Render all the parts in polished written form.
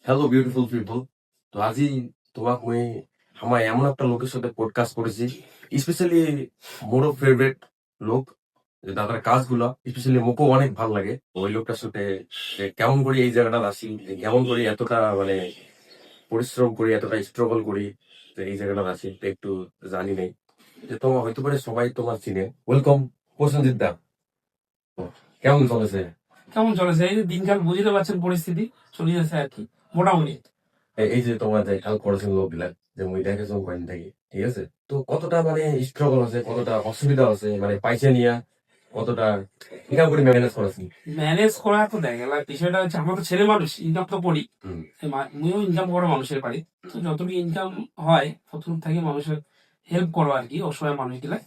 Hello beautiful people. তো আজি তোমাক মই আমাৰ এমন একটা লোকের সাথে পডকাস্ট করেছি, স্পেশালি মোরও ফেভারিট লোক, যে তাদের কাজগুলো স্পেশালি মোকেও অনেক ভালো লাগে। ওই লোকটার সাথে যে কেমন করি এই জায়গাটা আসি, যে কেমন করি এতটা মানে পরিশ্রম করি, এতটা স্ট্রাগল করি, যে এই জায়গাটা আসি তো একটু জানি নেই। যে তোমার হয়তো পারে সবাই তোমার চিনে। ওয়েলকাম প্রসেনজিৎ দা। কেমন চলেছে? কেমন চলেছে? এই যে দিনকাল বুঝতে পারছেন, পরিস্থিতি চলে যাচ্ছে আর কি, মোটামুটি। এই যে তোমার যে খেয়াল করেছেন লোকগুলা, যে মুই দেখেছো কয়েন থাকি, ঠিক আছে, তো কতটা মানে স্ট্রাগল আছে, কতটা অসুবিধা আছে, মানে পয়সা নিয়ে কতটা ইনকাম করে ম্যানেজ করেছি। ম্যানেজ করা তো দেখা গেল বিষয়টা হচ্ছে, আমরা তো ছেলে মানুষ, ইনকাম তো করি। হুম। আমিও ইনকাম করা মানুষের বাড়ি। তো যতটুকু ইনকাম হয় ততটুকু থেকে মানুষের হেল্প করো আর কি, অসহায় মানুষগুলা।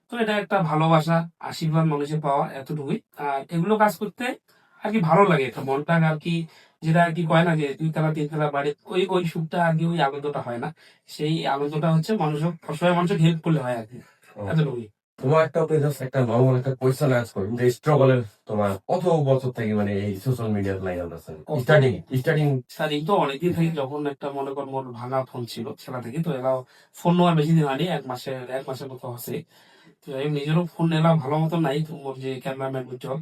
তো এটা একটা ভালোবাসা, আশীর্বাদ মানুষের পাওয়া, এতটুকুই। আর এগুলো কাজ করতে আর কি ভালো লাগে, একটা মনটা আর কি, যেটা আর কি কয় না যে 2 তলা 3 তলা বাড়ি, ওই ওই সুখটা আর কি, ওই আনন্দটা হয় না। সেই আনন্দটা হচ্ছে মানুষের, অসহায় মানুষের হেল্প করলে হয় আর কি, এতটুকুই। তোমার একটা ওপরে জাস্ট একটা নর্মাল একটা কোয়েশ্চেন আস্ক করি, যে স্ট্রাগলের তোমার কত বছর থেকে মানে এই সোশ্যাল মিডিয়ার লাইন আছে? স্টার্টিং স্টার্টিং স্টার্টিং তো অনেকদিন থেকে, যখন একটা মনে কর মোর ভাঙা ফোন ছিল ছেলা থেকে, তো এলাও ফোন নেওয়ার বেশি দিন হয়নি, 1 মাসের মতো হচ্ছে। তো আমি নিজেরও ফোন এলাও ভালো মতো নাই, তো মোর যে ক্যামেরাম্যান উজ্জ্বল,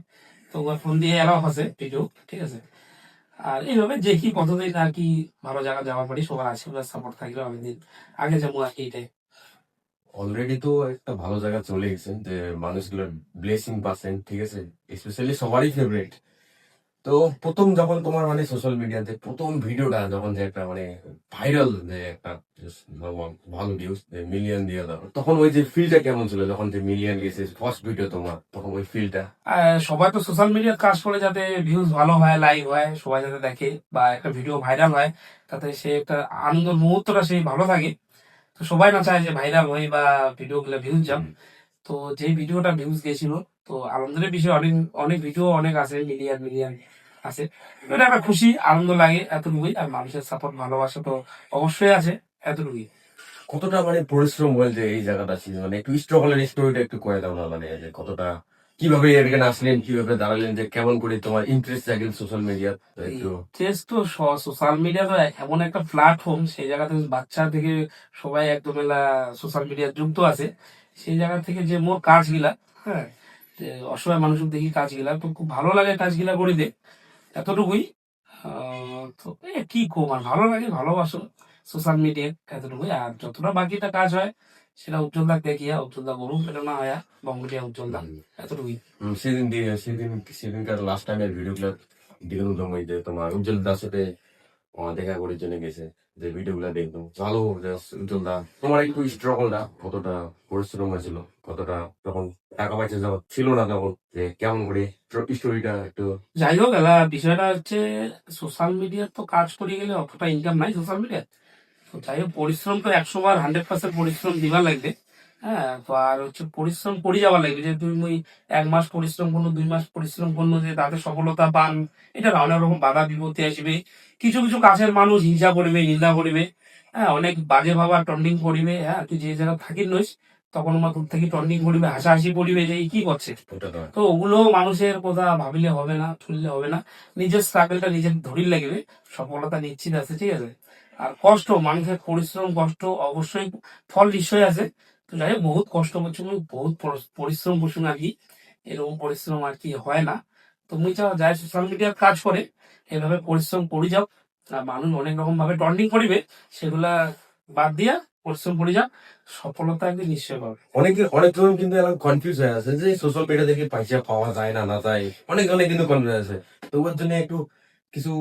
তো ওর ফোন দিয়ে এলাও হচ্ছে ভিডিও, ঠিক আছে। আর এইভাবে যে কি কতদিন আর কি ভালো জায়গা যাওয়ার পারি, সবার আশীর্বাদ সাপোর্ট থাকলে অনেকদিন আগে যাবো আর কি, এটাই। অলরেডি তো একটা ভালো জায়গা চলে গেছে, যে মানুষগুলোর ব্লেসিং পাচ্ছেন, ঠিক আছে, স্পেশালি সবারই ফেভারিট। তো প্রথম যখন তোমার মানে সোশ্যাল মিডিয়াতে প্রথম ভিডিওটা যখন যে একটা মানে ভাইরাল, যে একটা just ভালো ভিউজ মিলিয়ন দিয়ে দাও, তখন ওই যে ফিলটা কেমন ছিল যখন যে মিলিয়ন গেছে ফার্স্ট ভিডিও তোমার, তখন ওই ফিলটা? সবাই তো সোশ্যাল মিডিয়ার কাজ করে যাতে ভিউজ ভালো হয়, লাইক হয়, সবাই যাতে দেখে, বা একটা ভিডিও ভাইরাল হয়, তাতে সে একটা আনন্দ মুহূর্তটা সেই ভালো থাকে। তো সবাই না চায় যে ভাইরাল হই বা ভিডিও গুলো ভিউজ যাক। তো যে ভিডিওটা ভিউজ গেছিল, তো আনন্দের বিষয়, অনেক অনেক ভিডিও অনেক আছে, মিলিয়ন মিলিয়ন আছে। তো এটা একটা খুশি, আনন্দ লাগে, এতটুকুই। আর মানুষের সাপোর্ট, ভালোবাসা তো অবশ্যই আছে, এতটুকুই। কতটা মানে পরিশ্রম হয়েছে এই জায়গাটা ছিল, মানে একটু স্ট্রাগলের স্টোরিটা একটু কয়ে দাও না, মানে যে কতটা কিভাবে এখানে আসলেন, কিভাবে দাঁড়ালেন, যে কেমন করে তোমার ইন্টারেস্ট জাগলেন সোশ্যাল মিডিয়া একটু। টেস্ট তো, সোশ্যাল মিডিয়া তো এমন একটা প্ল্যাটফর্ম, সেই জায়গা থেকে বাচ্চা থেকে সবাই একদম এলা সোশ্যাল মিডিয়া যুক্ত আছে। সেই জায়গা থেকে যে মোর কাজগুলা, হ্যাঁ, যে অসহায় মানুষের দেখি কাজগুলা, তো খুব ভালো লাগে কাজগুলা করি দে, এতটুকুই। তো কি কম আর, ভালো লাগে, ভালোবাসো সোশ্যাল মিডিয়া, এতটুকুই। আর যতটা বাকিটা কাজ হয় সেটা উজ্জ্বল দা দেখিয়া, উজ্জ্বল দা করুন, এটা না হয় বঙ্গটিয়া উজ্জ্বল দা, এতটুকুই। সেদিনকার লাস্ট টাইমের ভিডিওগুলো দেখলাম, তোমার যে তোমার উজ্জ্বল দার সাথে দেখা করে জেনে গেছে, যে ভিডিও গুলা দেখলাম ভালো। উজ্জ্বল দা তোমার একটু স্ট্রাগলটা কতটা পরিশ্রম হয়েছিল, কতটা তখন টাকা পয়সা যখন ছিল না, তখন যে কেমন করে স্টোরিটা একটু। যাই হোক, বিষয়টা হচ্ছে, সোশ্যাল মিডিয়ার তো কাজ করে গেলে অতটা ইনকাম নাই সোশ্যাল মিডিয়া। তো যাই হোক, পরিশ্রম তো 100 বার 100% পরিশ্রম দিবার লাগবে। হ্যাঁ, তো আর হচ্ছে পরিশ্রম করে যাওয়া লাগবে, যে তুমি 1 মাস পরিশ্রম করলো, 2 মাস পরিশ্রম করলো, যে তাতে সফলতা পান, এটা না, অনেক রকম বাধা বিপত্তি আসবে। কিছু কিছু কাছের মানুষ হিংসা করিবে, নিন্দা করিবে। হ্যাঁ, অনেক বাজে ভাবা টন্ডিং করিবে। হ্যাঁ, তুই যে জায়গা থাকি নইস, তখন আমার দূর থেকে টন্ডিং করিবে, হাসাহাসি করিবে, যে এই কি করছে। ওটা নয়। তো ওগুলো মানুষের কথা ভাবিলে হবে না, শুনলে হবে না। নিজের স্ট্রাগলটা নিজের ধরির লাগবে, সফলতা নিশ্চিত আছে, ঠিক আছে। আর কষ্ট, মানুষের পরিশ্রম, কষ্ট অবশ্যই, ফল নিশ্চয়ই আছে। তো যাই হোক, বহুত কষ্ট করছি মুই, বহুত পরিশ্রম করছি আর কি, এরকম পরিশ্রম আর কি হয় না। তো মুই চাও যাই সোশ্যাল মিডিয়ার কাজ করে এভাবে পরিশ্রম করি যাও। আর মানুষ অনেক রকম ভাবে টন্ডিং করিবে, সেগুলা বাদ দিয়া পরিশ্রম করি যাও, সফলতা একদিন নিশ্চয় পাবে। অনেকজন কিন্তু এরকম কনফিউজ হয়ে আছে, যে সোশ্যাল মিডিয়া থেকে পয়সা পাওয়া যায় না না যায়, অনেক কিন্তু কনফিউজ আছে। তো ওর জন্য একটু কিছু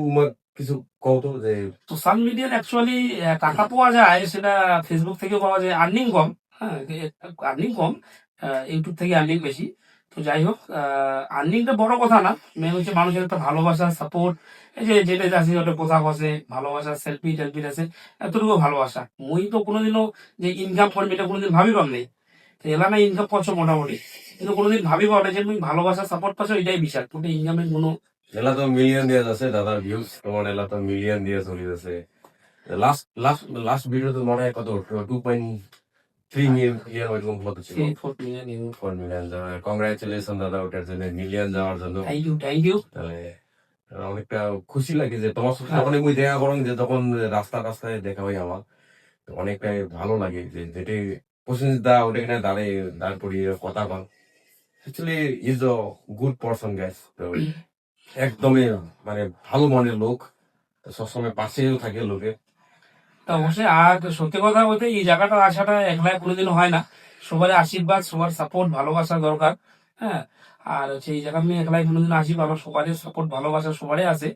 কিছু কও তো, যে সোশ্যাল মিডিয়ার অ্যাকচুয়ালি টাকা পাওয়া যায়, সেটা ফেসবুক থেকে পাওয়া যায়, আর্নিং কম। হ্যাঁ, আর্নিং কম, ইউটিউব থেকে আর্নিং বেশি। তো যাই হোক, আর্নিংটা বড় কথা না, মেন হচ্ছে মানুষের একটা ভালোবাসা, সাপোর্ট। এই যে যেটা আছে ওটা পোশাক আছে, ভালোবাসা, সেলফি টেলফি আছে, এতটুকু ভালোবাসা। মুই তো কোনোদিনও যে ইনকাম করবো এটা কোনোদিন ভাবি পাম নেই। তো এলা না ইনকাম করছো মোটামুটি, কিন্তু কোনোদিন ভাবি পাও না যে মুই ভালোবাসা সাপোর্ট পাচ্ছ, এটাই বিশাল, কিন্তু ইনকামের কোনো। এলা তো মিলিয়ন দিয়ে যাচ্ছে দাদার ভিউজ, তোমার এলা তো মিলিয়ন দিয়ে চলে যাচ্ছে। লাস্ট লাস্ট লাস্ট ভিডিও তো মনে হয় কত 2.3 মিলিয়ন ওইরকম কত ছিল। 4 মিলিয়ন। 4 মিলিয়ন যাওয়ার কংগ্রাচুলেশন দাদা, ওটার জন্য মিলিয়ন যাওয়ার জন্য। Thank you, thank you. তাহলে অনেকটা খুশি লাগে যে তোমার সাথে যখন মুই দেখা করং যে তখন রাস্তায় দেখা হয় আমার, তো অনেকটাই ভালো লাগে যে যেটি প্রসেনজিৎ দা ওটা এখানে দাঁড় করিয়ে কথা বল। Actually is a good person guys. তো একদমই মানে ভালো মনের লোক, তো সবসময় পাশেও থাকে লোকে। তা অবশ্যই। আর সত্যি কথা বলতে এই জায়গাটা আসাটা একলাই কোনোদিনও হয় না, সবার আশীর্বাদ সবার সাপোর্ট ভালোবাসা দরকার। হ্যাঁ, আর হচ্ছে এই জায়গা আমি একলাই কোনোদিন আসি না, আমার সবারই সাপোর্ট ভালোবাসা সবারই আছে।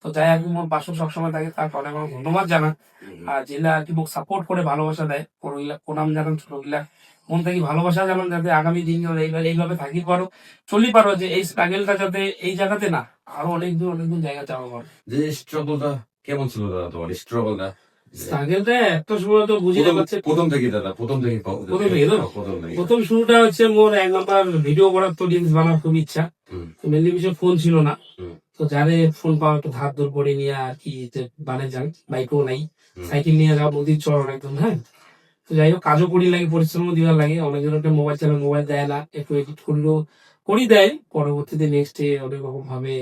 তো যাই আর কি মোর পাশে সবসময় থাকে তার অনেক অনেক ধন্যবাদ জানা। আর যেগুলা আর কি মোক সাপোর্ট করে ভালোবাসা দেয়, বড়গুলা প্রণাম জানান, ছোটগুলা মন থেকে ভালোবাসা জানান, যাতে আগামী দিন এইভাবে থাকি পারো, চলি পারো, যে এই স্ট্রাগলটা যাতে এই জায়গাতে না, আরো অনেক দূর অনেক দূর জায়গা যাওয়া পারো। যে স্ট্রাগলটা কেমন ছিল দাদা, তোমার স্ট্রাগলটা স্ট্রাগলটা এত সময় তো বুঝতে পারছে। প্রথম থেকে দাদা, প্রথম থেকে প্রথম থেকে তো? প্রথম থেকে। প্রথম শুরুটা হচ্ছে মোর এক নাম্বার ভিডিও করার, তো রিলস বানার খুব ইচ্ছা। হুম, মেনলি বিষয় ফোন ছিল না, হুম, তো যারে ফোন পাওয়া একটু ধার দূর করে নিয়ে আর কি যে বানে যান, বাইকও নাই, হুম, সাইকেল নিয়ে যাওয়া নদীর চর একদম। হ্যাঁ, তো যাই হোক কাজও করি লাগে, পরিশ্রমও দিবার লাগে, অনেকজন একটা মোবাইল চালান, মোবাইল দেয় না, একটু এডিট করলেও করি দেয়, পরবর্তীতে নেক্সট ডে অনেক রকম ভাবে,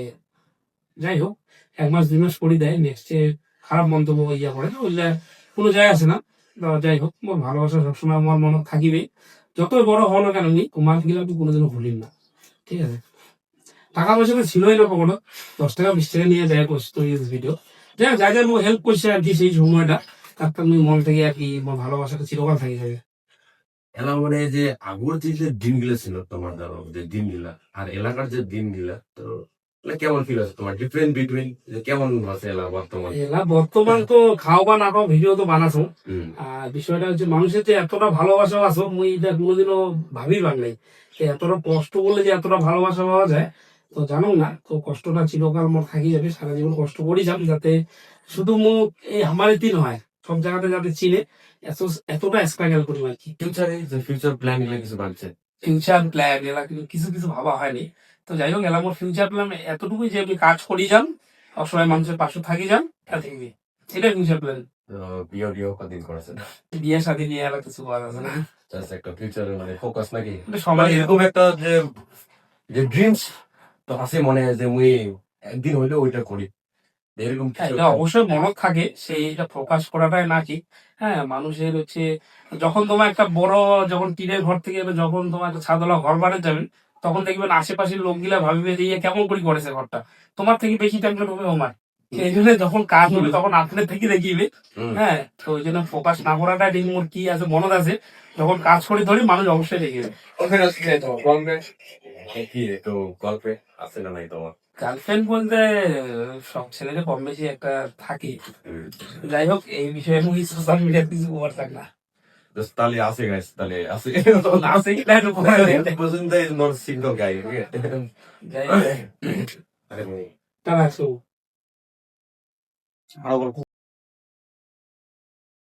যাই হোক 1 মাস 2 মাস করি দেয়, নেক্সট ডে খারাপ মন্তব্য ইয়া করে না, ওইগুলা কোনো যায় আসে না। তো যাই হোক মোর ভালোবাসা সবসময় আমার মনে থাকিবে, যতই বড় হও না কেন নি, তোমার গেলে আমি কোনোদিনও ভুলিম না। ঠিক আছে, টাকা পয়সা তো ছিলই না কখনো, 10 টাকা 20 টাকা নিয়ে যায় করছি তো ভিডিও, যাই হোক যাই যাই হেল্প করছে আর কি সেই সময়টা, তার তো আমি মন থেকে আর কি মোর ভালোবাসাটা চিরকাল থাকি যাবে। এলা মানে যে আগর যে দিনগুলো ছিল তোমার, ধরো যে দিনগুলা আর এলাকার যে দিনগুলা, তো এলা কেমন ফিল আছে তোমার, ডিফারেন্ট বিটুইন যে কেমন আছে এলা বর্তমান? এলা বর্তমান তো খাও বা না খাও ভিডিও তো বানাছো। হুম, আর বিষয়টা হচ্ছে মানুষের যে এতটা ভালোবাসা আছো, মুই এটা কোনোদিনও ভাবিবার নাই যে এতটা কষ্ট করলে যে এতটা ভালোবাসা পাওয়া যায়। তো জানো না, তো কষ্টটা চিরকাল মোর থাকি যাবে, সারা জীবন কষ্ট করি যাম, যাতে শুধু মুখ এই আমার এতেই নয়, সব জায়গাতে যাতে চিনে, এত এতটা স্ট্রাগল করি আর কি। ফিউচারে যে ফিউচার প্ল্যান গুলো কিছু বাড়ছে? ফিউচার প্ল্যান এলা কিন্তু কিছু কিছু ভাবা হয়নি। তো যাই হোক এলা মোর ফিউচার প্ল্যান এতটুকুই যে আমি কাজ করি যান, অসহায় মানুষের পাশে থাকি যান, এতটুকুই, এটাই ফিউচার প্ল্যান। তো বিয়ে কদিন করেছে না? বিয়ে শাদী নিয়ে এলা কিছু বলা যাচ্ছে না, জাস্ট একটা ফিউচারে মানে ফোকাস নাকি? এটা মানে সবাই। এরকম একটা যে যে ড্রিমস তো আছে মনে হয় যে মুই একদিন হইলেও ওইটা করি, এরকম হ্যাঁ, কিছু এটা অবশ্যই মনত থাকে, সেইটা প্রকাশ করাটাই না ঠিক। হ্যাঁ, মানুষের হচ্ছে যখন তোমার একটা বড়, যখন টিনের ঘর থেকে যখন তোমার একটা ছাদওয়ালা ঘর বানাতে যাবেন, তখন দেখবেন আশেপাশের লোকগুলা ভাবিবে যে ইয়ে কেমন করে করেছে ঘরটা, তোমার থেকে বেশি টেনশন হবে আমার। এই জন্য যখন কাজ হবে তখন আপনার থেকে দেখিবে। হুম। হ্যাঁ, তো ওই জন্য ফোকাস না করাটা ঠিক মোর কি আছে মনত আছে, যখন কাজ করে ধরি মানুষ অবশ্যই দেখিবে। ওখানে আছে তোমার গল্পে কি একটু গল্পে আছে না নাই তোমার? গার্লফ্রেন্ড বলতে সব ছেলেদের কম বেশি একটা থাকে। যাই হোক এই বিষয়ে আমি সোশ্যাল মিডিয়াতে কিছু বলার থাক না। Just তাহলে আছে গাইস, তাহলে আছে। আছে কিনা একটু পরে দেখতে। Wasn't there is not a single guy, okay? যাই হোক, আরে টানা শুরু। আরো